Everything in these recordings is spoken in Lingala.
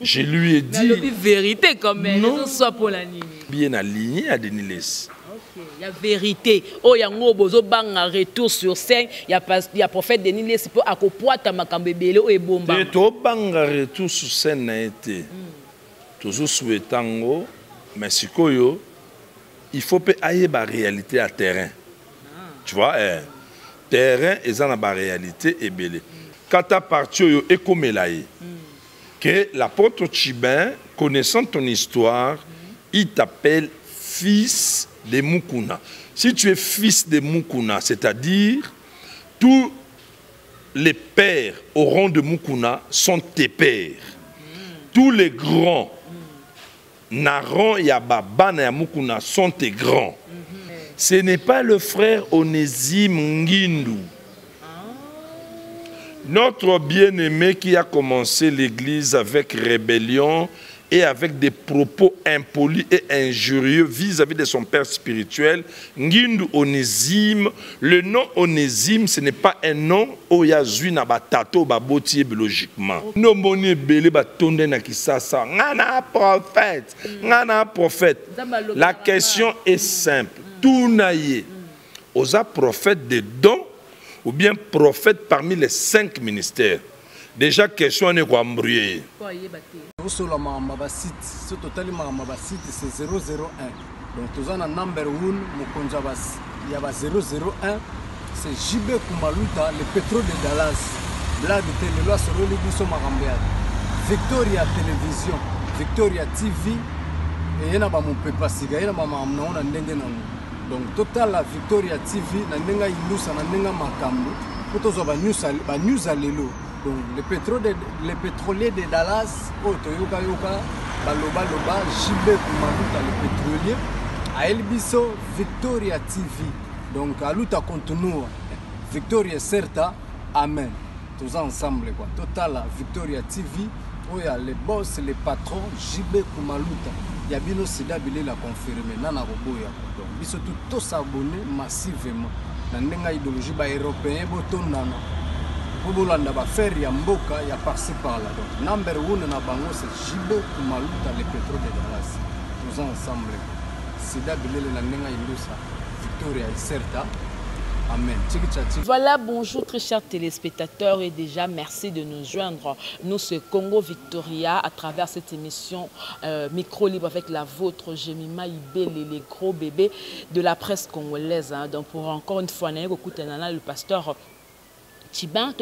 Je lui ai dit. Mais vérité quand même. Non. Soit pour la ligne. Bien aligné à Deniles. Ok, il y a vérité. Oh, il y a un bozo bang un retour sur scène. Il y a prophète Deniles pour accopoiter ma cambébélé et bomba. Et tout bang un retour sur scène n'a été. Toujours souhaitant, mais si il faut pas aller la réalité à terrain. Tu vois, terrain et ça la réalité est belle. Quand tu as parti et comme que l'apôtre Tchibin, connaissant ton histoire, il t'appelle fils de Mukuna. Si tu es fils de Mukuna, c'est-à-dire tous les pères au rang de Mukuna sont tes pères. Tous les grands Naran Yababa et Mukuna sont tes grands. Ce n'est pas le frère Onésime Ngindu. Notre bien-aimé qui a commencé l'église avec rébellion et avec des propos impolis et injurieux vis-à-vis de son père spirituel, Ngindu Onésime, le nom Onésime, ce n'est pas un nom où il y a un batato baboti biologiquement. Nous sommes belé batonde na kisasa, ngana prophète. La question est simple. Tout naïe, aux prophètes des dons ou bien prophète parmi les 5 ministères. Déjà, question est quoi embrouiller. Sur le site, c'est 001. Donc, tu as un number 1, il y a 001. C'est JB Kumaluta, le pétrole de Dallas. Blague de télé, sur le Libiso Marambéa. Victoria Télévision, Victoria TV. Et il y a mon papa Siga, il y a maman donc total la Victoria TV na nenga ilusa na nenga makambo potozo ba news alelo donc le pétrolier de Dallas otoyoka yoka baloba JB Kumaluta le pétrolier a Elbiso Victoria TV donc aluta continue Victoria certa amen tous ensemble quoi total la Victoria TV oya les boss les patrons JB Kumaluta Yabino Sida Bilé l'a confirmé, Nana Roboya. Donc, ils sont tous s'abonner massivement. Dans une idéologie européenne, Botonana. Bobolanda va faire Yamboka, ya par-ci par-là. Donc, number 1 na bango, c'est JB Kumaluta, le pétrole de Dallas. Tous ensemble. Sida Bilé la Nenga Ilusa, Victoria et Certa. Amen. Voilà, bonjour très chers téléspectateurs et déjà merci de nous joindre. Nous, c'est Congo Victoria à travers cette émission Micro Libre avec la vôtre, Jemima Ibele, les gros bébés de la presse congolaise. Hein. Donc pour encore une fois, le pasteur Tchibin,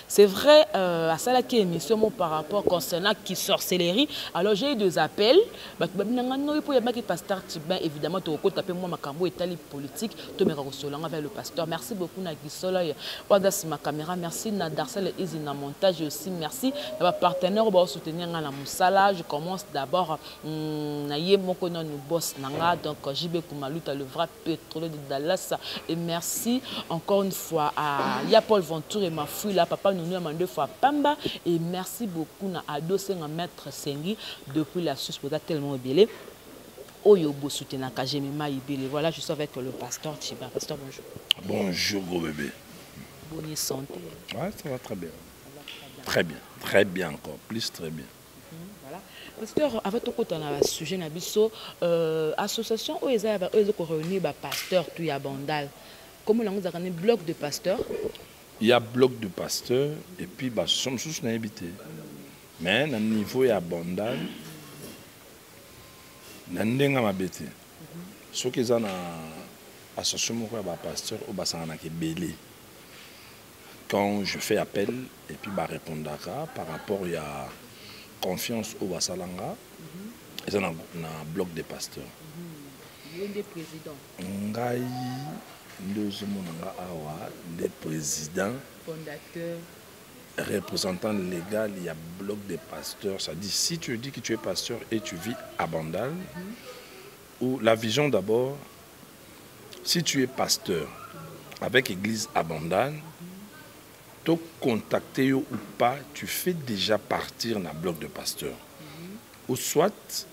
c'est vrai, à ça la émission par rapport concernant qui sorcellerie. Alors j'ai eu des appels. Pasteur Tchibin, évidemment, tu as tapé moi ma cambo et politique. Tu me avec le pasteur. Merci beaucoup Nagisola, Wadas ma caméra. Merci Nadarsel et Izina montage aussi. Merci à partenaire pour soutenir la Moussala. Je commence d'abord naïe mon konon boss nanga donc JB Kumaluta le vrai pétrole de Dallas et merci encore une fois à il y a Paul Ventour et ma fille là, papa nous a deux fois Pamba et merci beaucoup à Adossé à Maître Sengi depuis la Suisse pour tellement belé. Oyobo soutien à Kajemima Ibele. Voilà, je suis avec le pasteur Tchiba. Pasteur, bonjour. Bonjour, gros bébé. Bonne santé. Ouais, ça va très bien. Très bien, très bien encore, plus très bien. Voilà. Pasteur, avec ton côté, on a un sujet, association où ils ont réuni les pasteurs, tout y a bandal. Comment on a un bloc de pasteurs? Il y a bloc de pasteurs et puis nous sommes tous invités. Mais à niveau il y a bandal, nandenga mabete. Ce qui est dans l'association de pasteurs au bassin qui belé. Quand je fais appel et puis répondre par rapport à confiance au Bassalanga, ils ont un bloc de pasteurs. Il y a des présidents. Les présidents, fondateurs, représentants légaux, il y a bloc de pasteurs. Ça dit, si tu dis que tu es pasteur et tu vis à Bandal, ou la vision d'abord, si tu es pasteur avec église à Bandal, te contacter ou pas, tu fais déjà partir dans le bloc de pasteurs. Ou soit,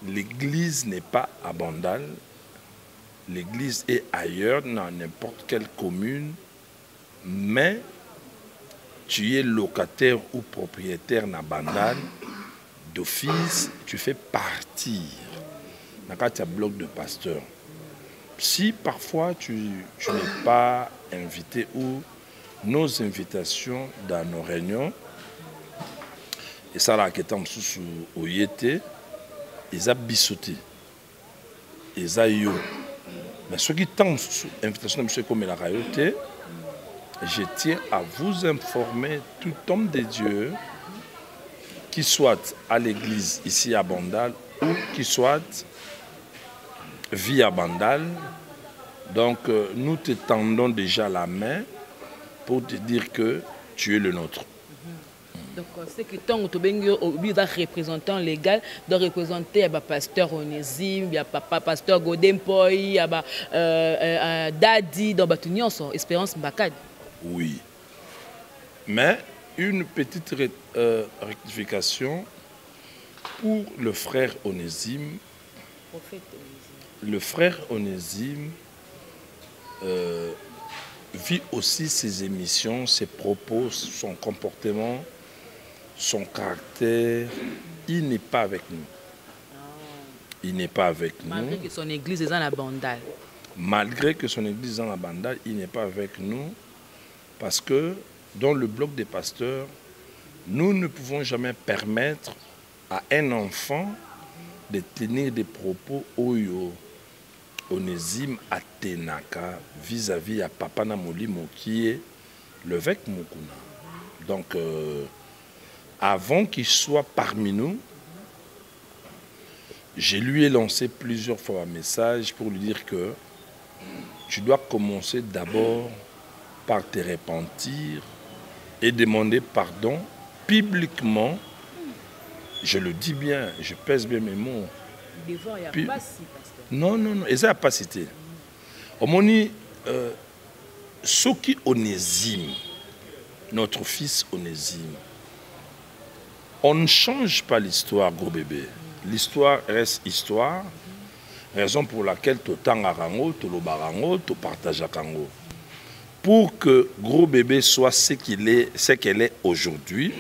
l'église n'est pas à Bandal, l'église est ailleurs, dans n'importe quelle commune, mais tu es locataire ou propriétaire na bandal, d'office, tu fais partir dans un bloc de pasteur. Si parfois tu n'es pas invité ou nos invitations dans nos réunions, et ça là qui est en sous au yété, ils ont bissoté, ils ont eu. Mais ceux qui t'ont sous invitation de M. comme la rayoté, je tiens à vous informer, tout homme de Dieu, qui soit à l'église ici à Bandal ou qui soit via Bandal. Donc nous te tendons déjà la main pour te dire que tu es le nôtre. Donc c'est que tant que tu es représentant légal, de représenter le pasteur Onésime, il y a papa pasteur Godempoy, il y a Dadi, dans l'union, Espérance Mbakad. Oui. Mais une petite rectification pour le frère Onésime. Le frère Onésime vit aussi ses émissions, ses propos, son comportement, son caractère. Il n'est pas avec nous. Il n'est pas avec nous. Malgré que son église est dans la bandale. Malgré que son église est dans la bandale, il n'est pas avec nous. Parce que dans le bloc des pasteurs, nous ne pouvons jamais permettre à un enfant de tenir des propos oyo Onésime Atenaka vis-à-vis à Papa Namolimo qui est l'évêque Mukuna. Donc, avant qu'il soit parmi nous, je lui ai lancé plusieurs fois un message pour lui dire que tu dois commencer d'abord par te repentir et demander pardon publiquement. Je le dis bien, je pèse bien mes mots. Devant, il n'y a pas si, pasteur. Non, non, non, et ça n'a pas cité. On dit, ce qui Onésime, notre fils Onésime, on ne change pas l'histoire, gros bébé. L'histoire reste histoire, raison pour laquelle tu tangarango, tu lobarango, tu partages kango. Pour que gros bébé soit ce qu'il est, ce qu'elle est aujourd'hui,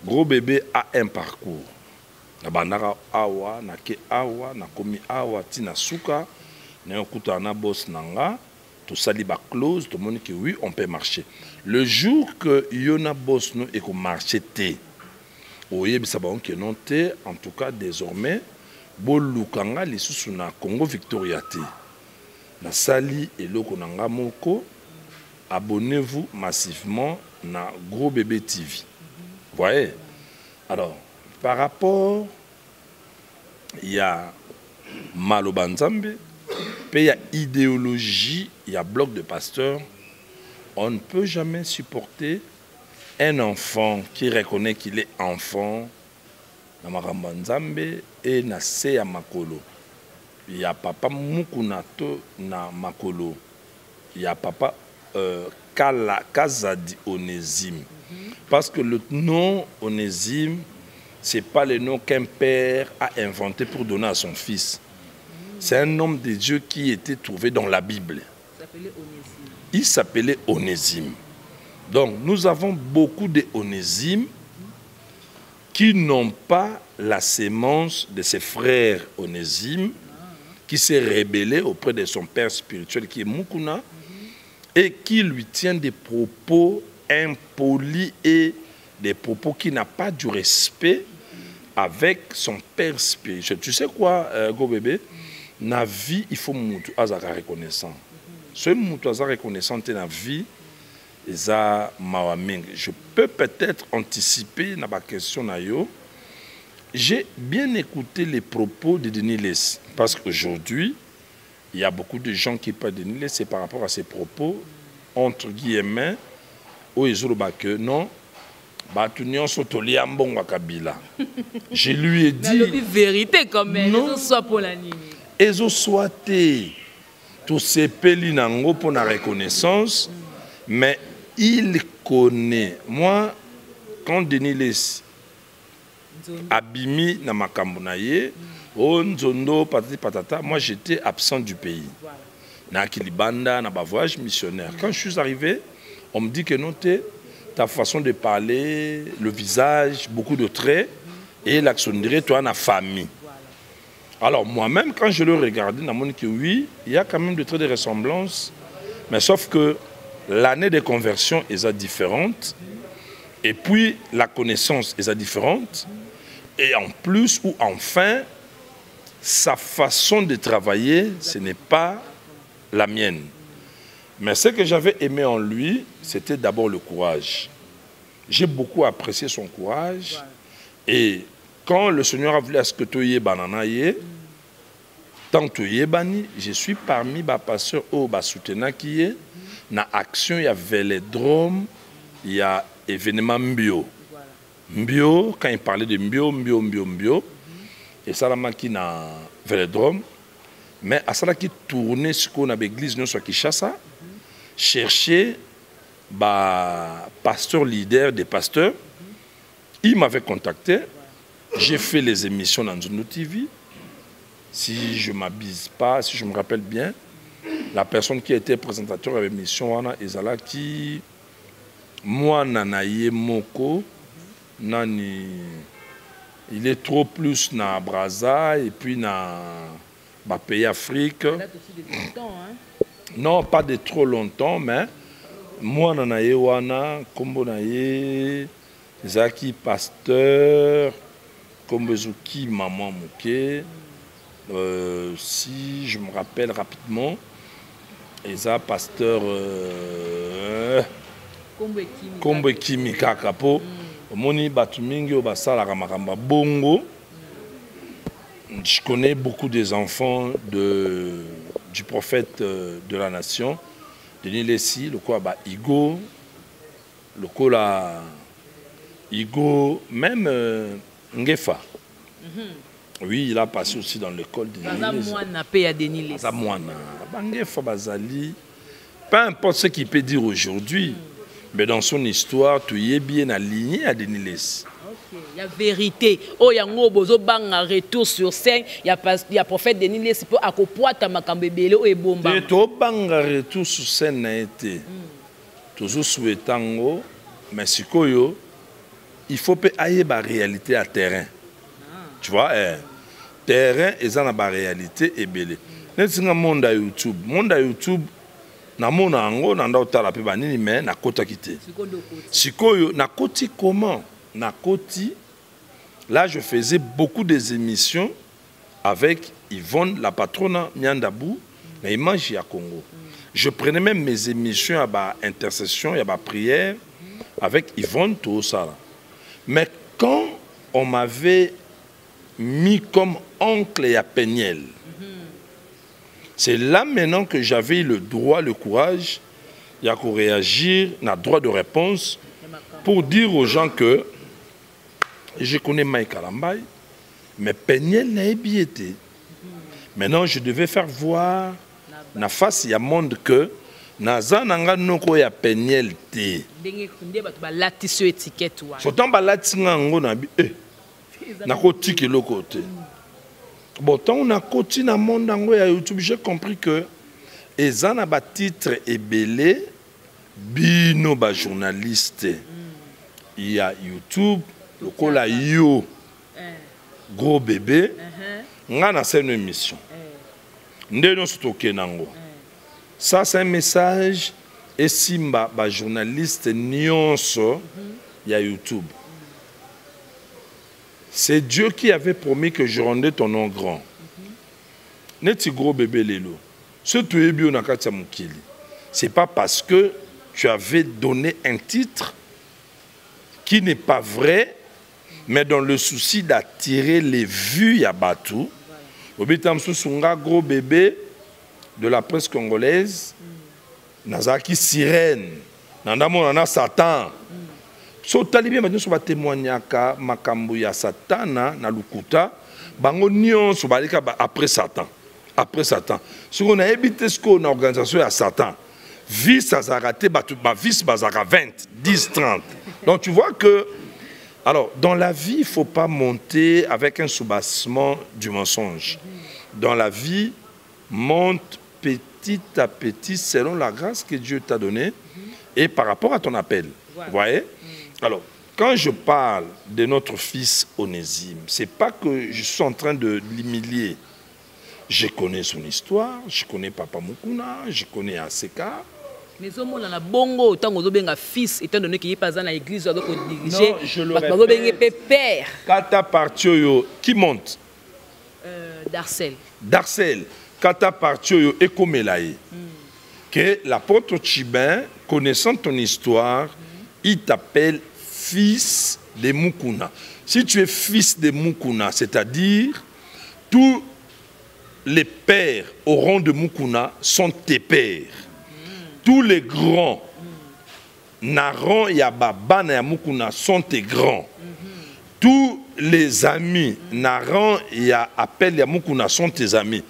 gros bébé a un parcours. Na bandara awa, na ke awa, na komi awa, tina suka, na yokuta na boss nanga, tout ça li ba close, tout le monde que oui, on peut marcher. Le jour que yona boss nous et qu'on marche té, oye bisabon que non té, en tout cas désormais, bolukanga li susu na Congo Victoria té. Na sali et loko nanga moko, abonnez-vous massivement na Gros Bébé TV. Vous voyez? Alors, par rapport, il y a Malobanzambe, puis il y a idéologie, il y a bloc de pasteurs. On ne peut jamais supporter un enfant qui reconnaît qu'il est enfant, na Marambanzambe et na Seya Makolo. Il y a papa Mukunato na Makolo. Il y a papa Kazadi Onésime. Parce que le nom Onésime, ce n'est pas le nom qu'un père a inventé pour donner à son fils. C'est un homme de Dieu qui était trouvé dans la Bible. Il s'appelait Onésime. Donc nous avons beaucoup de Onésime qui n'ont pas la sémence de ses frères Onésime, qui s'est rébellé auprès de son père spirituel qui est Mukuna, et qui lui tient des propos impolis et des propos qui n'ont pas du respect avec son père spirituel. Tu sais quoi, go bébé? Dans la vie, il faut que tu sois reconnaissant. Si tu sois reconnaissant dans la vie, je peux peut-être anticiper dans la question. J'ai bien écouté les propos de Denis Less. Parce qu'aujourd'hui, il y a beaucoup de gens qui parlent de Denis Less, c'est par rapport à ses propos, entre guillemets, où ils ont dit que non, je lui ai dit. Mais la vérité quand même, non, soit pour la nuit. Ils ont souhaité tout ces pélis nango pour la reconnaissance, mais il connaît. Moi, quand Denis Less abimi na makambonaye, Nzondo, patati patata, moi j'étais absent du pays. Na Kilibanda, na voyage missionnaire. Quand je suis arrivé, on me dit que non, ta façon de parler, le visage, beaucoup de traits, et l'action directe, toi, la famille. Alors moi-même, quand je le regardais, dans mon oui, il y a quand même de traits de ressemblance, mais sauf que l'année de conversion est différente, et puis la connaissance est différente, et en plus ou enfin, sa façon de travailler, ce n'est pas la mienne. Mais ce que j'avais aimé en lui, c'était d'abord le courage. J'ai beaucoup apprécié son courage. Et quand le Seigneur a voulu à ce que tu aies bananaye, tant que tu bani, je suis parmi les pasteurs au soutena qui est na action, il y a vélodrome, il y a événement Mbio. Mbio, quand il parlait de Mbio, et ça la qui na vélodrome, mais à ça qui tournait ce qu'on a l'église nous soit Kinshasa, chercher pasteur leader des pasteurs. Il m'avait contacté. J'ai fait les émissions dans une TV. Si je ne m'abuse pas, si je me rappelle bien, la personne qui était présentateur de l'émission, Ezala, qui, moi, Nanaye Moko, Nani, il est trop plus na Brazza et puis na pays Afrique. Non, pas de trop longtemps, mais moi, Nanaye Wana, Kombo Naye, Zaki Pasteur, Kombezuki Maman Mouké. Si je me rappelle rapidement, Eza Pasteur Kombo Kimi Kakapo, Moni Batumingi Obasala Ramakamba Bongo. Je connais beaucoup des enfants du prophète de la nation, Denis Lessi, le quoi Igo, le quoi Igo, même Ngefa. Oui, il a passé aussi dans l'école de Denis Lessi. Ngefa Bazali, peu importe ce qu'il peut dire aujourd'hui, mais dans son histoire, tout y est bien aligné à Denis Lessi. Il y a vérité. Oh, il y a un retour sur scène. Il y a prophète Denis Lessi pour accompagner Makambebele et Bomba. Il y a un retour sur scène. Toujours souhaitant, mais il faut que aille la réalité à terrain. Tu vois, terrain est dans la réalité et belé. N'est-ce pas monde à YouTube? Monde à YouTube, na monde ango na ndota la pe banini mais na kota kité. Sikoyo na koti comment? Na koti, là je faisais beaucoup des émissions avec Yvonne, la patronne Nyandabou, mais Image à Congo. Je prenais même mes émissions à intercession, à prière avec Yvonne Toosala. Mais quand on m'avait mis comme oncle et à Peniel, c'est là maintenant que j'avais le droit, le courage, il y a qu'à réagir, on a droit de réponse pour dire aux gens que je connais Mike Alambay, mais Peniel n'a pas été. Maintenant, je devais faire voir na face il y a monde que naza nanga noko ya Peniel te. Sotant balati ngo na bi na koti ke lokote. Bon, tant on a koti na monde ngo ya YouTube, j'ai compris que ezana ba titre ebelé bino ba journaliste. Il y a YouTube, le kola yo gros bébé, nga na c'est une émission. Ndeno stocké nango. Ça c'est un message et simba ba journaliste nyonso ya YouTube. C'est Dieu qui avait promis que je rendais ton nom grand. Neti gros bébé lelo. Ce tu es bio na katia mukili. C'est pas parce que tu avais donné un titre qui n'est pas vrai, mais dans le souci d'attirer les vues à Batou. Obitam Sunga, gros bébé de la presse congolaise, Nazaki Sirène, Nandamona Satan. So talibé maintenant sur témoignaka makambo ya Satana na lukuta, bango nyon so balika après Satan. Après Satan. Si on a évité ce qu'on a organisation à Satan, vice à zaraté, vice bazara 20, 10, 30. Donc tu vois que, alors dans la vie, il ne faut pas monter avec un soubassement du mensonge. Dans la vie, monte petit à petit selon la grâce que Dieu t'a donnée et par rapport à ton appel. Voilà. Vous voyez? Alors, quand je parle de notre fils Onésime, ce n'est pas que je suis en train de l'humilier. Je connais son histoire, je connais Papa Mukuna, je connais Aseka. Mais au monde, on a bongo, tant qu'on a un fils, étant donné qu'il n'est pas dans l'église, on doit diriger. Non, je le répète. Père. Kata Partioyo, qui monte? Darcel. Darcel. Kata Partioyo, Ekomelaye. Que l'apôtre Chibin, connaissant ton histoire, il t'appelle fils de Mukuna. Si tu es fils de Mukuna, c'est-à-dire tous les pères au rang de Mukuna sont tes pères. Tous les grands Naran Yababa et Mukuna sont tes grands. Tous les amis Naran et appel Yamukuna sont tes amis.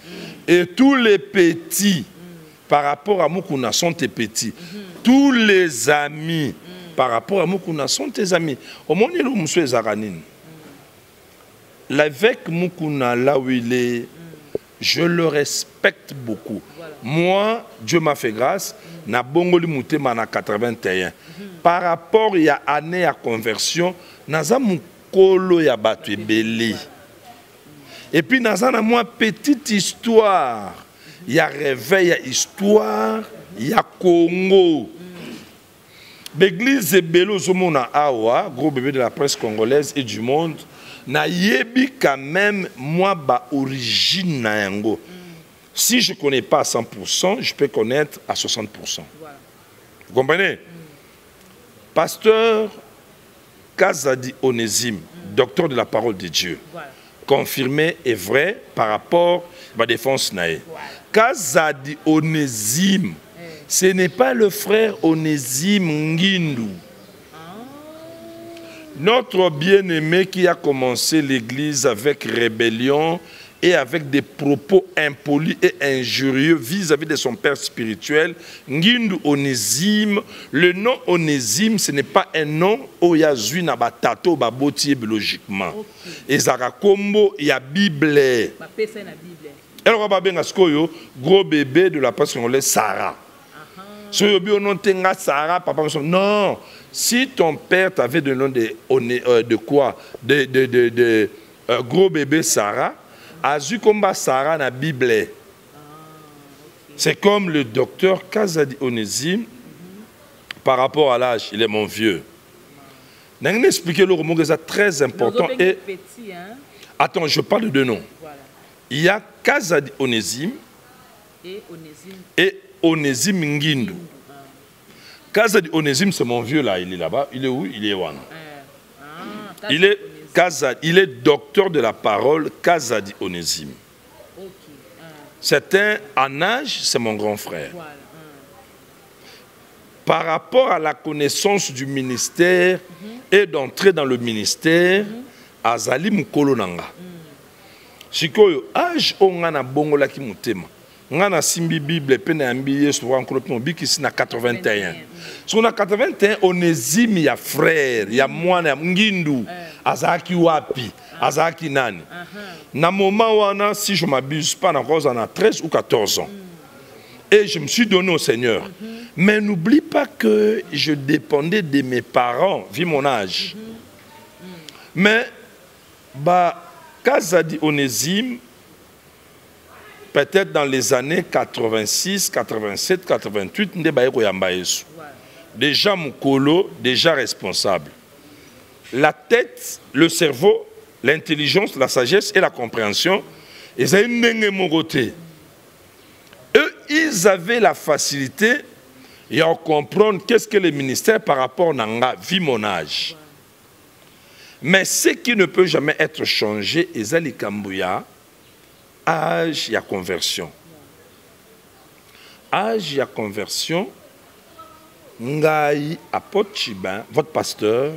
Et tous les petits par rapport à Mukuna sont tes petits. Tous les amis par rapport à Mukuna sont tes amis. Au monde où monsieur Zaranine, l'évêque Mukuna, là où il est, je le respecte beaucoup. Voilà. Moi, Dieu m'a fait grâce, na bongoli mutema na 81. Par rapport à année à conversion, naza mukolo ya batu ebele. Et puis naza na moi petite histoire. Il y a réveil, il y a histoire, il y a Congo. L'église Ebelo Zomona Awa, gros bébé de la presse congolaise et du monde, na yebi quand même moi ba origine na yango. Si je ne connais pas à 100%, je peux connaître à 60%. Voilà. Vous comprenez? Pasteur Kazadi Onésime, docteur de la parole de Dieu, voilà. Confirmé et vrai par rapport à ma défense naïe. Voilà. Kazadi Onésime, ce n'est pas le frère Onésime Ngindu. Notre bien-aimé qui a commencé l'église avec rébellion et avec des propos impolis et injurieux vis-à-vis de son père spirituel, Ngindu Onésime, le nom Onésime, ce n'est pas un nom où il y a zui na batato baboti biologiquement. Et Zara Kombo, il y a Bible. Alors, on va bien gros bébé de la presse congolaise, Sarah. Sarah, papa, non. Si ton père t'avait donné de quoi? Gros bébé Sarah, Azu Komba Sarah na Bible. C'est comme le docteur Kazadi Onésime, par rapport à l'âge, il est mon vieux. N'a expliqué le mot que c'est très important. Et attends, je parle de deux noms. Il y a Kazadi Onésime et Onésime Ngindu. Kazadi Onésime, c'est mon vieux là, il est là-bas. Il est où? Il est Wana. Il est Kazadi, il est docteur de la parole, Kazadi Onésime. C'est un en âge, c'est mon grand frère. Par rapport à la connaissance du ministère et d'entrer dans le ministère, Azali Mukolo Nanga. Sikoyo, âge ongana bongola ki mutema. Ngana simbi Bible pena ambiye sur encore mon biki na 81. Sur na 81 Onésime ya frère, ya mwana Ngindu, azaki wapi, azaki nani. Na moment wana si je m'abuse pas na cause on a 13 ou 14 ans. Et je me suis donné au Seigneur. Mais n'oublie pas que je dépendais de mes parents, vu mon âge. Mais bah Kazadi Onésime, peut-être dans les années 86, 87, 88, déjà Mukolo, déjà responsable. La tête, le cerveau, l'intelligence, la sagesse et la compréhension, ils eux, ils avaient la facilité à comprendre qu'est-ce que le ministère par rapport à mon âge. Mais ce qui ne peut jamais être changé, c'est les Kambouya, âge et conversion. Âge et conversion, Ngai apôtre Chibin, votre pasteur,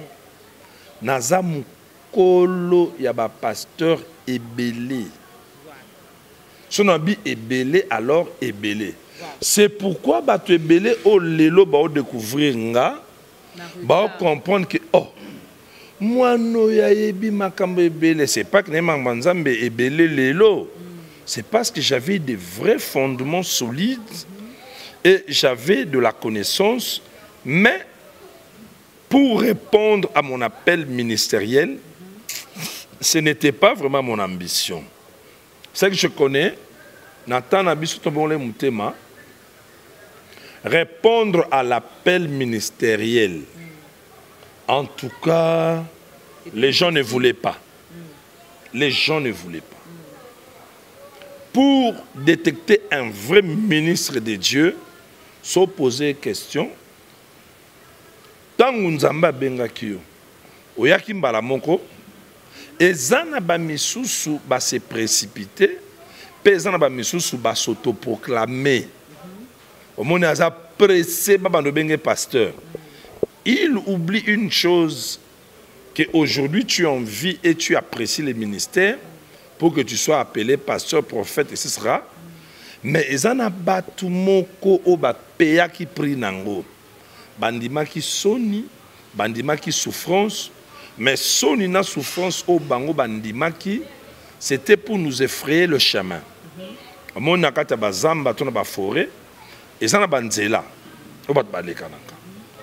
Naza Mukolo yaba pasteur Ebélé. Son habit Ebélé, alors Ebélé. C'est pourquoi Bato Ebélé, au Lelo, ba découvrir Nga, ba comprendre que, oh, moi, no ya yebi makambo Ebélé, c'est pas que Neman Banzambe Ebélé Lelo. C'est parce que j'avais des vrais fondements solides et j'avais de la connaissance Mais pour répondre à mon appel ministériel, ce n'était pas vraiment mon ambition. C'est que je connais, Nathan Abisso Tombole Moutema, répondre à l'appel ministériel. En tout cas, les gens ne voulaient pas. Les gens ne voulaient pas. Pour détecter un vrai ministre de Dieu, sans poser question, tant Nzamba Bengakio, Oyaki Mbalamoko, ezana ba misusu ba se précipiter, ezana ba misusu ba s'autoproclamer. Omone aza pressé ba bando benge pasteur. Il oublie une chose, que aujourd'hui tu envies et tu apprécies les ministères pour que tu sois appelé pasteur, prophète et ce sera. Mais ezana batu moko o ba peya ki pri nango. Bandima ki soni, bandima ki souffrance, mais soni na souffrance au bango bandimaki, c'était pour nous effrayer le chemin. Mon nakata bazamba tona ba forêt, et ça na banzela, au bat balekanaka.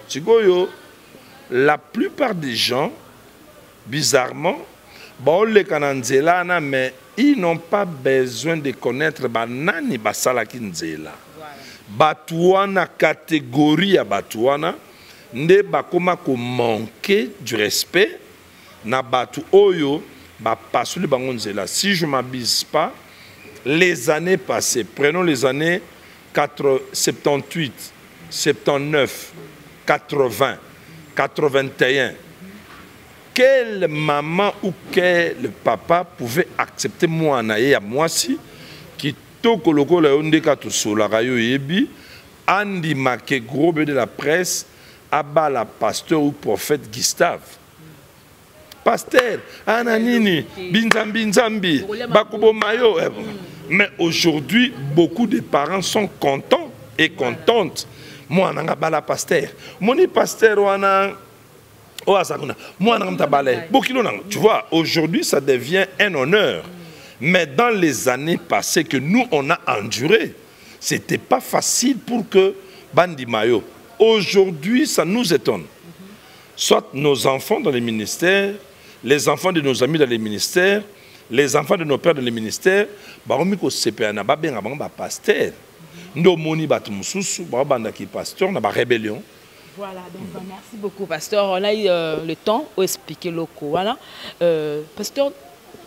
Tigoyo, la plupart des gens, bizarrement, ba le kananzela na mais ils n'ont pas besoin de connaître banani basala kinzela. Batouana catégorie à Batouana ne bakoma ko manquer du respect na batu oyo ba pasuli bangonzela. Si je m'abuse pas, les années passées, prenons les années 78, 79, 80, 81, quelle maman ou quel papa pouvait accepter moi naye à moi si qui Tokoloko la ondeka to sola rayo yebi andi make gros de la presse aba la pasteur ou prophète Gustave. Pasteur ananini binzambi nzambi bakubo mayo. Mais aujourd'hui beaucoup de parents sont contents et contentes. Moi nanga bala pasteur. Moni pasteur wana o asakuna. Moi nanga mtabale. Bokilo nanga. Tu vois, aujourd'hui ça devient un honneur. Mais dans les années passées que nous, on a enduré, ce n'était pas facile pour que Bandi Mayo. Aujourd'hui, ça nous étonne. Soit nos enfants dans les ministères, les enfants de nos amis dans les ministères, les enfants de nos pères dans les ministères, baromiko CPA, pasteur. Nous moni batumususu, barobandaki pasteur, na ba rébellion. Voilà, donc merci beaucoup, pasteur. On a eu le temps d'expliquer le coup. Voilà. Pasteur,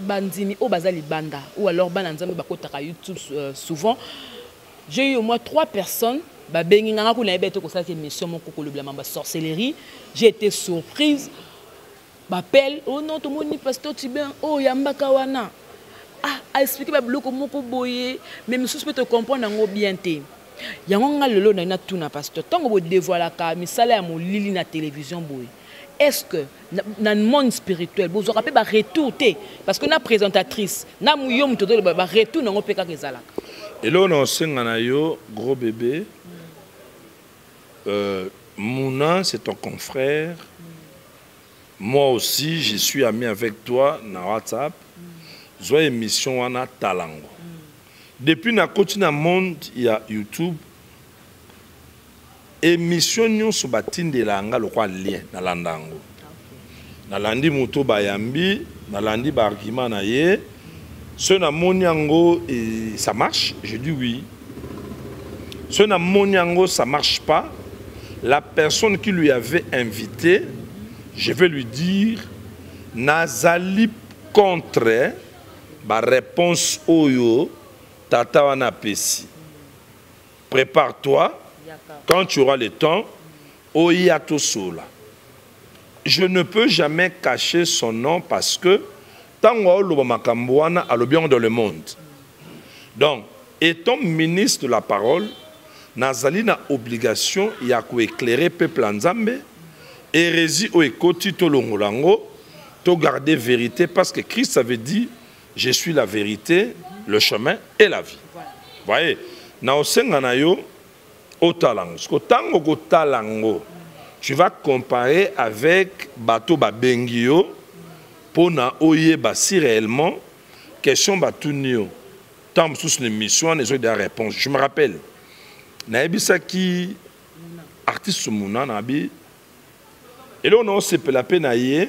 bandimi au bazali banda ou alors bananzambe bakotaka YouTube souvent j'ai eu au moins 3 personnes ba bengi nganga ko na beto ko ça émission mon koko le blamba sorcellerie. J'ai été surprise m'appelle oh non tout monde ni pasteur Tibin oh yambaka wana a expliquer ba bloko moko boye mais monsieur peut te comprendre ngo bien té yango nga lelo na tuna pasteur tango bo dévoiler ka misala ya mo lili na télévision boye. Est-ce que dans le monde spirituel, vous aurez un retour? Parce que la présentatrice, nous avons un retour dans le PK. Et là, on a un gros bébé. Mouna, c'est ton confrère. Moi aussi, je suis ami avec toi dans WhatsApp. J'ai une émission à Talango. Depuis que je dans le monde, il y a YouTube. Émission nous sur batine de langa le quoi lien na landango na landi muto bayambi na landi ba argument na ye ce na moniango et ça marche, je dis oui. Ce na moniango ça marche pas, la personne qui lui avait invité, je vais lui dire nazali contre ba réponse oyo tata wana pesi. Prépare-toi. Quand tu auras le temps, Oyato Sola. Je ne peux jamais cacher son nom parce que tant que a le bien dans le monde. Donc, étant ministre de la parole, Nazali n'a obligation de éclairer le peuple en Zambé, hérésie ou écoti tolongolango, to garder vérité parce que Christ avait dit je suis la vérité, le chemin et la vie. Vous voyez, na osenganayo Otalango. Tu vas comparer avec Bato Babengio pour na oye si réellement question Batunio. Tant sous l'émission, les autres des réponses. Je me rappelle. Naebisaki artiste muna na bi et là on se pela pe na ye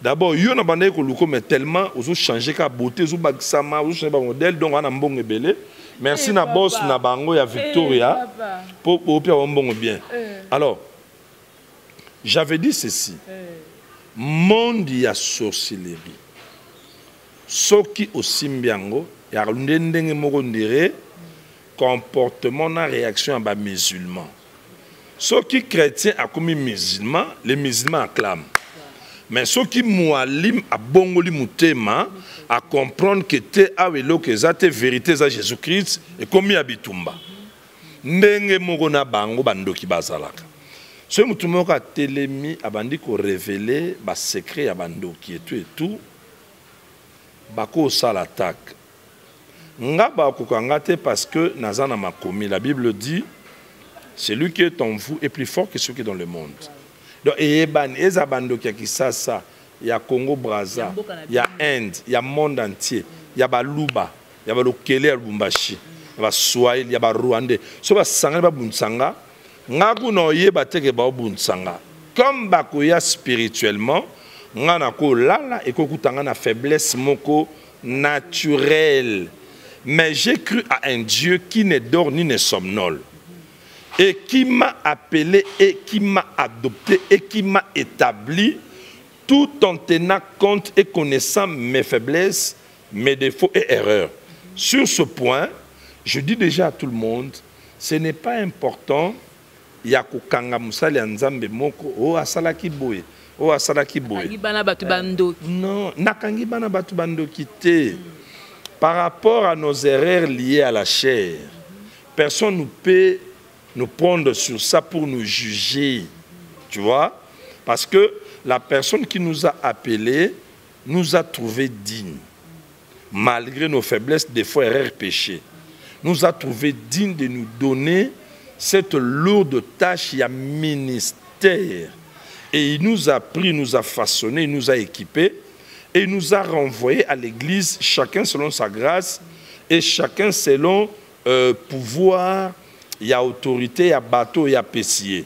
d'abord yo na bande ko luko mais tellement ozo changer ka beauté ozo bagisama ozo changer ba modèle donc ana mbongo ebele merci na boss na bango ya Victoria pour pia mbongo bien alors j'avais dit ceci monde ya sorcellerie soki osimbiango ya ndenge moko ndire comportement na réaction à ba musulman. Ceux qui chrétiens a commis musulman, les musulmans acclament. Mais ceux qui moualim a bongoli mutema à comprendre que te awelo que za te vérité za Jésus-Christ et commis abitumba. Ndenge moko na bango bandoki bazalaka. Ce mutumoka a telemi abandi ko révéler ba secret ya bandoki et tout bako sal attaque. Nga ba kokanga te parce que nazana makomi la Bible dit celui qui est en vous est plus fort que celui qui est dans le monde. Donc, il y a bandoki qui ça, il y a Congo Brazza, il y a Inde, il y a monde entier, il y a Baluba, il y a Lokele Lubumbashi, il y a Swahili, il y a Rwandais. Ce qui sanga ba bunsanga, ngaku no ye bateke ba bunsanga. Comme bakoya spirituellement, ngana ko lala et ko kutanga na faiblesse moko naturelle. Mais j'ai cru à un Dieu qui ne dort ni ne somnole. Et qui m'a appelé, et qui m'a adopté, et qui m'a établi, tout en tenant compte et connaissant mes faiblesses, mes défauts et erreurs. Sur ce point, je dis déjà à tout le monde, ce n'est pas important, il y a kokanga musali nzambe moko, oh asalaki boye, oh asalaki boye. Non, nakangi bana batu bando kité. Par rapport à nos erreurs liées à la chair, personne ne peut nous prendre sur ça pour nous juger, tu vois, parce que la personne qui nous a appelés nous a trouvés dignes, malgré nos faiblesses, défauts, erreurs, péchés, nous a trouvés dignes de nous donner cette lourde tâche, il y a ministère, et il nous a pris, nous a façonné, il nous a équipés, et il nous a renvoyés à l'église, chacun selon sa grâce, et chacun selon pouvoir. Il y a autorité, il y a bateau, il y a pessier.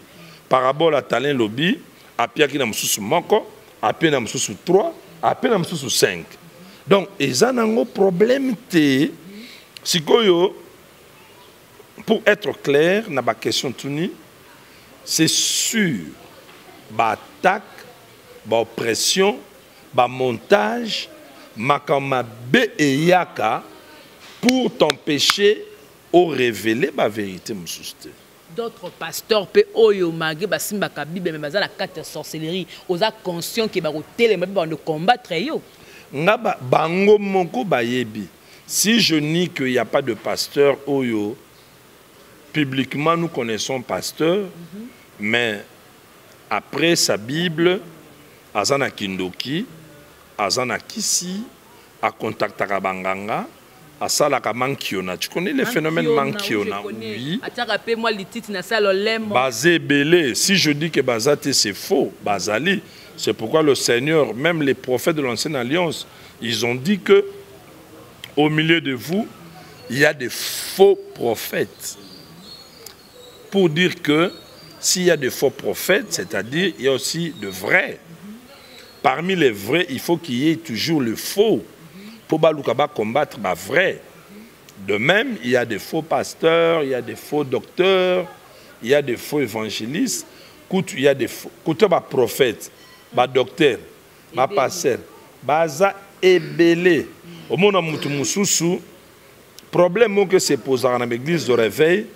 Parabole à talent lobby, à Pierre qui n'a pas moko, à Pierre n'a pas 3, à Pierre n'a pas 5. Donc, ils ont un problème. Pour être clair, dans ma question, c'est sûr, l'attaque, l'oppression, le montage, makamabe et yaka pour t'empêcher au révéler la vérité. D'autres pasteurs pe oyo magi basimba ka bible mais bazala carte sorcellerie oza conscient que ba télé mais ba de combattre yo nga bango moko bayebi. Si je nie qu'il n'y a pas de pasteur oyo publiquement nous connaissons pasteur mais après sa bible azana kindoki azana kisi a contactaka banganga. Tu connais le phénomène mankiona? Oui. Basé belé. Si je dis que Bazate c'est faux, Bazali, c'est pourquoi le Seigneur, même les prophètes de l'Ancienne Alliance, ils ont dit que au milieu de vous, il y a des faux prophètes. Pour dire que s'il y a des faux prophètes, c'est-à-dire il y a aussi de vrais. Parmi les vrais, il faut qu'il y ait toujours le faux. Pour combattre ma vrai. De même, il y a des faux pasteurs, il y a des faux docteurs, il y a des faux évangélistes, il y a des faux prophètes, des docteurs, des pasteurs, baza ebele. Au monde le problème que se pose dans l'église de réveil,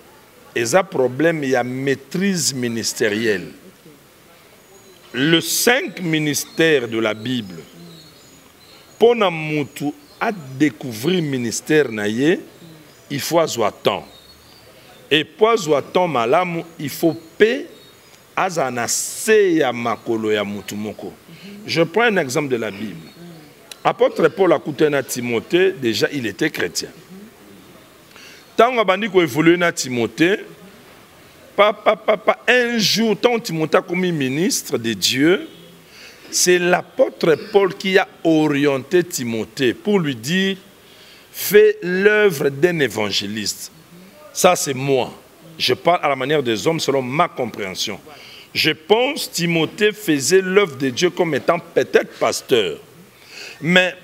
et ça problème il y a maîtrise ministérielle. Le 5 ministères de la Bible. Pour nous à découvrir le ministère naïe, il faut avoir temps. Et pour avoir temps malamu, il faut payer azanase ya makolo ya mutumoko. Je prends un exemple de la Bible. Apôtre Paul a coûté à Timothée, déjà il était chrétien. Tant qu'on a dit qu'on évolue à Timothée, un jour, tant Timothée a commis ministre de Dieu, c'est l'apôtre Paul qui a orienté Timothée pour lui dire « Fais l'œuvre d'un évangéliste. » Ça, c'est moi. Je parle à la manière des hommes selon ma compréhension. Je pense que Timothée faisait l'œuvre de Dieu comme étant peut-être pasteur. Mais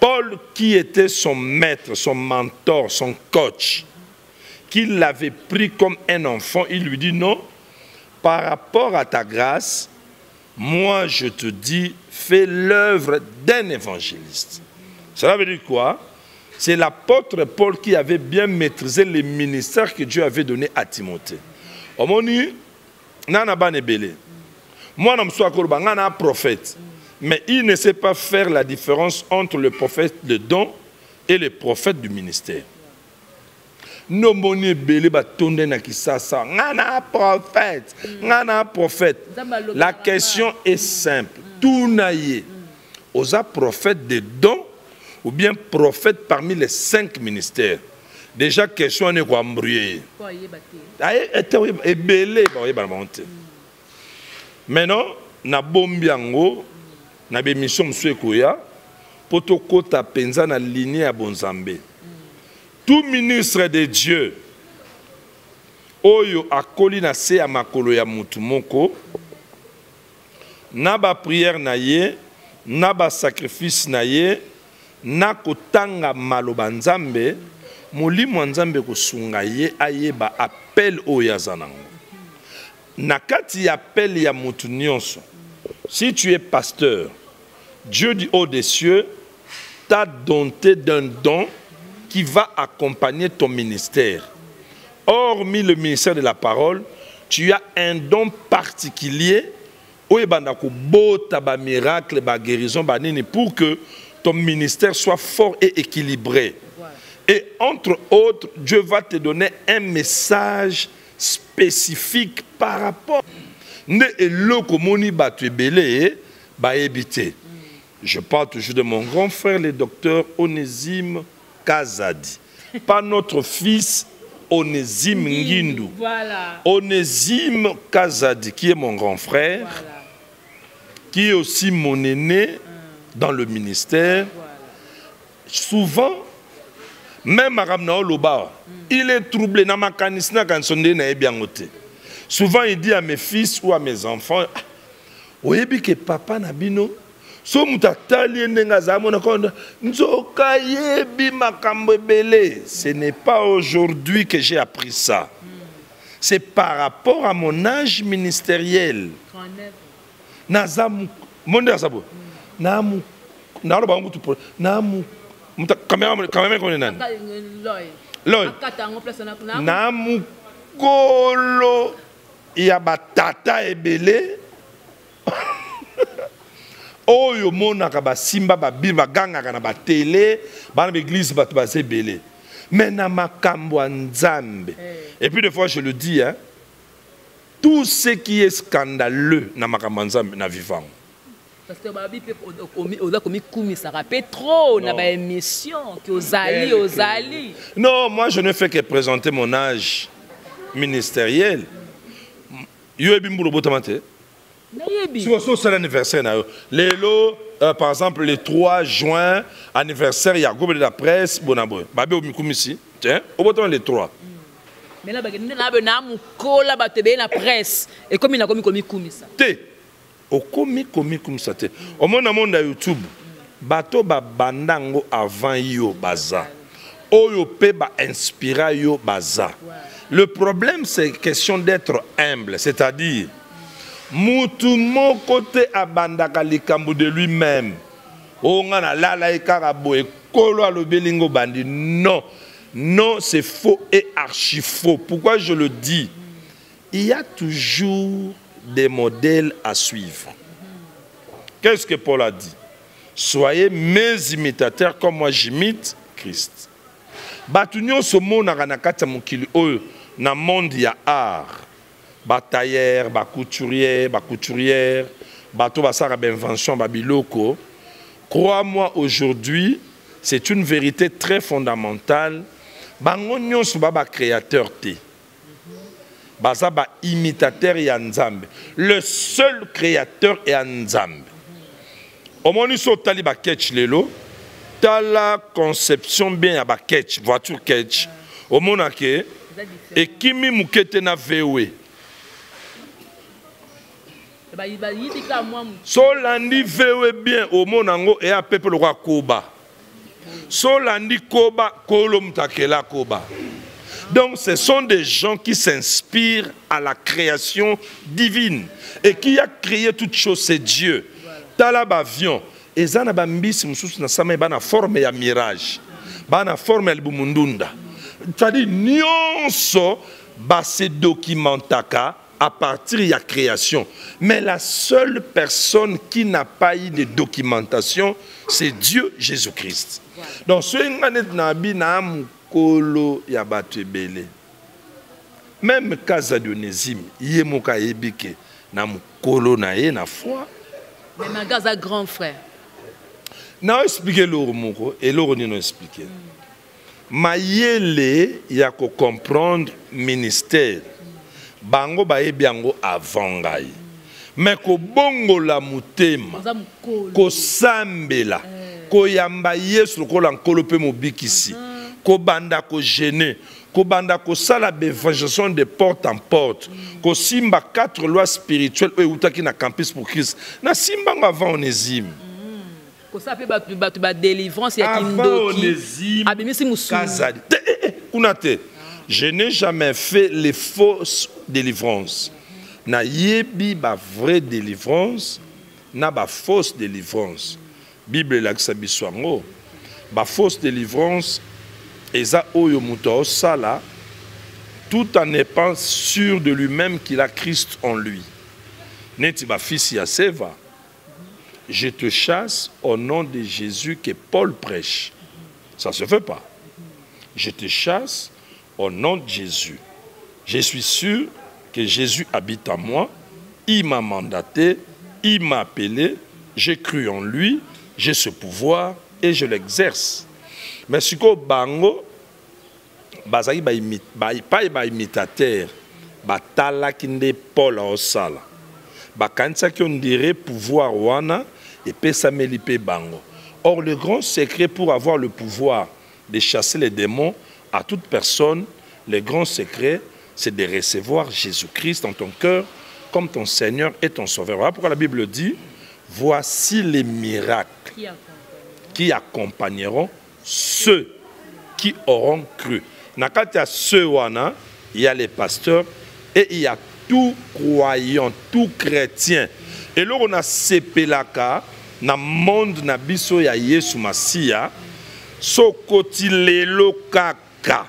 Paul, qui était son maître, son mentor, son coach, qui l'avait pris comme un enfant, il lui dit non, par rapport à ta grâce, moi je te dis, fais l'œuvre d'un évangéliste. Cela veut dire quoi? C'est l'apôtre Paul qui avait bien maîtrisé les ministères que Dieu avait donnés à Timothée. Omoni, nana banebele. Moi, je suis un prophète. Mais il ne sait pas faire la différence entre le prophète de don et le prophète du ministère. Nomoni bele batonde na kisasa. Ngana prophète. La question est simple. Tout naïe. Osa prophète de don ou bien prophète parmi les 5 ministères. Déjà, question est quoi embrouiller. Maintenant, na bombiango, na bémission msuekoya, potokota penza na lignée à Bonzambe. Tout ministre de Dieu, oyo akoli na se ya makolo ya mutu moko, na ba prière na ye, na ba sacrifice na ye, na kotanga maloba nzambe, molimo nzambe kosunga ye ayeba appel oyo azanango. Na kati ya appel ya mutu nyonso, si tu es pasteur, Dieu du haut des cieux t'a doté d'un don qui va accompagner ton ministère. Hormis le ministère de la parole, tu as un don particulier où il y a des miracles, des guérisons, pour que ton ministère soit fort et équilibré. Et entre autres, Dieu va te donner un message spécifique par rapport. Je parle toujours de mon grand frère, le docteur Onésime Kazadi. Pas notre fils Onésime Ngindu. Voilà. Onésime Kazadi, qui est mon grand frère, voilà, qui est aussi mon aîné dans le ministère. Voilà. Souvent, même à Ramnao Loba, il est troublé. Souvent, il dit à mes fils ou à mes enfants, oyebi que papa nabino, ce n'est pas aujourd'hui que j'ai appris ça. C'est par rapport à mon âge ministériel. Namukolo ya batata ebele oyo monaka basimba babiba gangaka na batele bana l'église bato bazebele mais na makambo nzambe. Et puis des fois je le dis, hein, tout ce qui est scandaleux na makambo nzambe na vivant. Parce que babi pe oza komi kumisa rapé trop na ba émission que ozali. Non, moi je ne fais que présenter mon âge ministériel. Yoebi mbulo botamate. C'est l'anniversaire. Par exemple, le 3 juin, anniversaire, il y a groupe de la presse. Babi au Mikumisi. Tiens, au bottom les 3. Mais là, il y a la presse. Et comme il a commis Kumisa. Au komi Kumisa. Au monde YouTube, bato ba bandango avant yo baza. Oyo pe ba inspira yo baza. Le problème, c'est question d'être humble, c'est-à-dire, Moutou mon côté abandaka likambo de lui-même. Ongana lala ekarabo e kolo alobelingo bandi. Non, non, c'est faux et archi faux. Pourquoi je le dis? Il y a toujours des modèles à suivre. Qu'est-ce que Paul a dit? Soyez mes imitateurs comme moi j'imite Christ. Batunyo somo naranakata mukili oyo na monde ya art. Batailleur, couturier, couturière, bateau basara d'invention babiloko. Crois-moi, aujourd'hui, c'est une vérité très fondamentale. Bangonyo subaba créateur te. Basaba imitateur ya Nzambe. Le seul créateur est Nzambe. Omoni so tali ba ketch lelo, tala conception bien ya ba ketch, voiture ketch. Omonake Et kimi mukete na vewe. So landi vewe bien au monango et a pepe le roi koba. So landi koba kolo mtakela koba. Donc ce sont des gens qui s'inspirent à la création divine. Et qui a créé toutes choses, c'est Dieu. Talaba avion. Et ça n'a pas mbisi mususu na sama bana forme ya mirage. Bana forme ya libumundunda. C'est-à-dire nyonso ba se documentaka à partir de la création. Mais la seule personne qui n'a pas eu de documentation, c'est Dieu Jésus-Christ. Voilà. Donc, ce nabi na mukolo ya batebele. Même Kaza de Onésime, yemoka ebike na mukolo na ye na foi. Mais ma Kaza grand frère. Na expliquer l'or moko et l'or ni no expliquer. Mayele ya ko comprendre ministère. Bango baye biango avant ngai. Mais ko bongo la mutema. Ko sambela. Ko yamba yesu ko lankolo pe mobikisi. Ko banda ko gêner. Ko banda ko sala d'évangélisation de porte en porte. Ko simba 4 lois spirituelles ou utaki na campus pour Christ. Na simba avant Onésime. Ko sa pe ba délivrance ya kindoki. Abimisi musu. Kunate. Je n'ai jamais fait les fausses délivrances. Na yebi ba vraie délivrance, na ba fausse délivrance. Bible la kisabiswango. Ba fausse délivrance, eza oyo muto sala, tout en étant sûr de lui-même qu'il a Christ en lui. Neti ba fils ya seva. Je te chasse au nom de Jésus que Paul prêche. Ça se fait pas. Je te chasse au nom de Jésus. Je suis sûr que Jésus habite en moi. Il m'a mandaté, il m'a appelé, j'ai cru en lui, j'ai ce pouvoir et je l'exerce. Mais si ko bango, bazaki ba imitateur, ba tala kinde Paul osala. Ba kanisa ki on dirait pouvoir wana et pesameli pe bango. Or le grand secret pour avoir le pouvoir de chasser les démons à toute personne, le grand secret, c'est de recevoir Jésus-Christ dans ton cœur comme ton Seigneur et ton Sauveur. Voilà pourquoi la Bible dit, voici les miracles qui accompagneront ceux qui auront cru. Nakati ya ceux wana, il y a les pasteurs et il y a tout croyant, tout chrétien. Et là on a sepelaka na monde na biso ya Yesu Masia, so koti lelo kaka.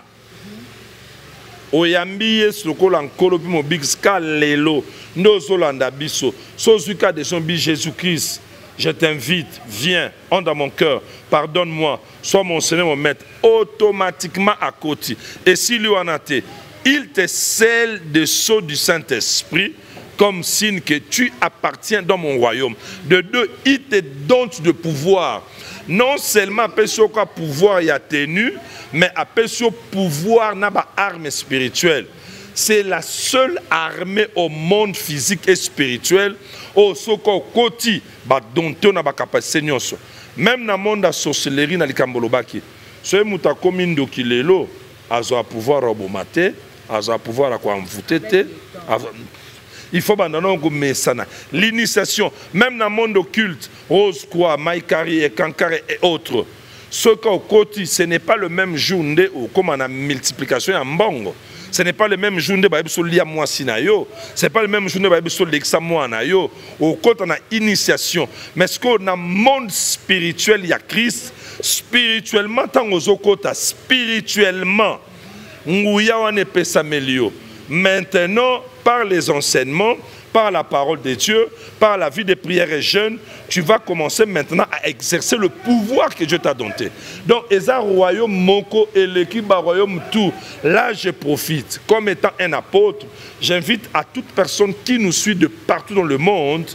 Oyambi Yesu kola nkolo pi mobikska lelo ndozo landa biso. So zuka de son bi Jésus-Christ. Je t'invite, viens, entre dans mon cœur, pardonne-moi, sois mon Seigneur, mon Maître, automatiquement à côté. Et si lui en a été, il te scelle de sceau du Saint-Esprit comme signe que tu appartiens dans mon royaume. De deux, il te donne de pouvoir. Non seulement appelle sur quoi pouvoir y a tenu, mais appelle sur pouvoir n'a pas arme spirituelle. C'est la seule armée au monde physique et spirituel. Au soko koti ba donté na ba capacité nyonso. Même dans le monde de la sorcellerie na likambolobaki. Ce muta komindo kilelo azo pouvoir robomate, azo pouvoir à quoi envoûter. Il faut abandonner l'initiation, même dans le monde occulte, Rose, quoi, Maïkari et Kankare et autres. Ce qu'au côté, ce n'est pas le même jour comme on a multiplication en bongo. Ce n'est pas le même jour de Baïbsolia Moisinayo. Ce n'est pas le même jour de Baïbsolia Xamoanayo. Au côté, on a initiation. Mais ce qu'on a monde spirituel, il y a Christ. Spirituellement, tant aux côtés, spirituellement, Ngouya on est pesamélio. Maintenant, par les enseignements, par la parole de Dieu, par la vie de prière et jeûne, tu vas commencer maintenant à exercer le pouvoir que Dieu t'a donné. Donc, Eza royaume Moko et l'équipe royaume tout, là je profite. Comme étant un apôtre, j'invite à toute personne qui nous suit de partout dans le monde,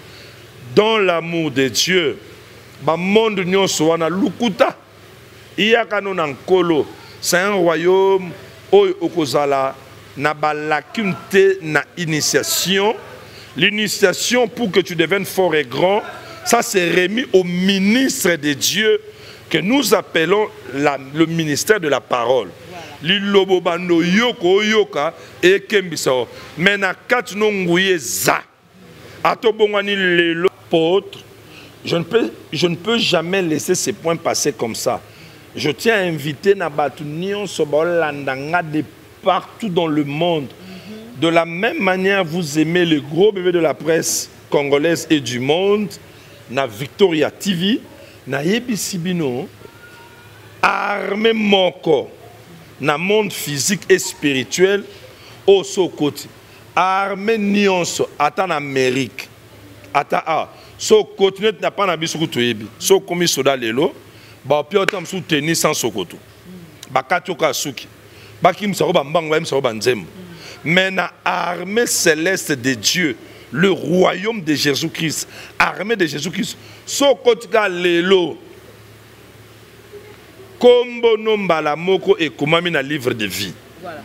dans l'amour de Dieu. Ba monde nyonso wana lukuta. Iyakano nankolo, c'est un royaume oyo okozala na balakune na initiation. L'initiation pour que tu deviennes fort et grand, ça c'est remis au ministre de Dieu que nous appelons le ministère de la parole. Voilà. lilobo bando yoko yoka et kembisa mais na kati no nguye za atobongwani lelo potre. Je ne peux jamais laisser ces points passer comme ça. Je tiens à inviter Nabatu Nyon Sobalandanga de partout dans le monde. De la même manière, vous aimez les gros bébés de la presse congolaise et du monde, na Victoria TV, na Yebisibino, armé moko, na monde physique et spirituel, au Sokoti, armé nyonso, ata en Amérique, ata so continue n'a pas nabiso kutoyebi, so komi soda lelo, ba piotam sou tennis sans sokoto, ba katoka suki, ba kim sa roba mbango ba im sa roba nzembo. Mais la armée céleste de Dieu, le royaume de Jésus-Christ, armée de Jésus-Christ, so kotika lelo, kombo nomba la moko et kumami na livre de vie. Voilà.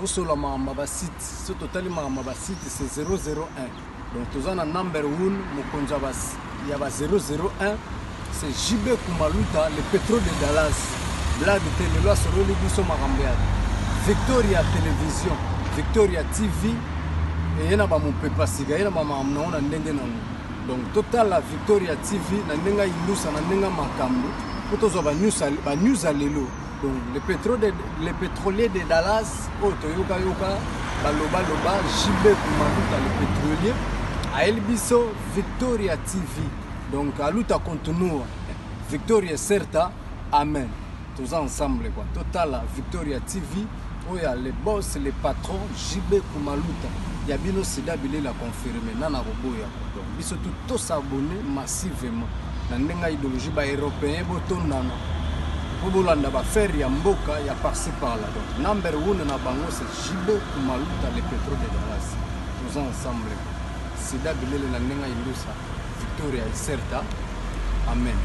Sur la Mamba site, ce total Mamba site c'est 001. Donc tous en number 1, Mokonjabas, il y a 001, c'est JB Kumaluta, le pétrole de Dallas, Blague de Téléloa sur le Libiso Marambéad, Victoria Télévision, Victoria TV, et il y a mon pépa siga, il y a ma maman, donc total la Victoria TV, Nanenga Ilusa, Nanenga Makambo, pour tous les news à l'élo. Donc les pétroliers de Dallas, Toyoka Yoka, Baloba Loba, JB Kumaluta, le pétrolier, à Elbiso, Victoria TV. Donc à l'outa continue, Victoria Certa, Amen. Tous ensemble, quoi. Total, Victoria TV, où il y a les boss, les patrons, JB Kumaluta. Il y a bien aussi d'habiller la confirmé, Nana Roboya. Donc ils sont tous abonnés massivement. Dans l'idéologie européenne, pour faire ya mboka ya par-ci par-là. Donc number 1 na bango c'est JB Kumaluta, le pétrole de Dallas. Tous ensemble. C'est d'habiller la nenga ilusa. Victoria Certa. Amen.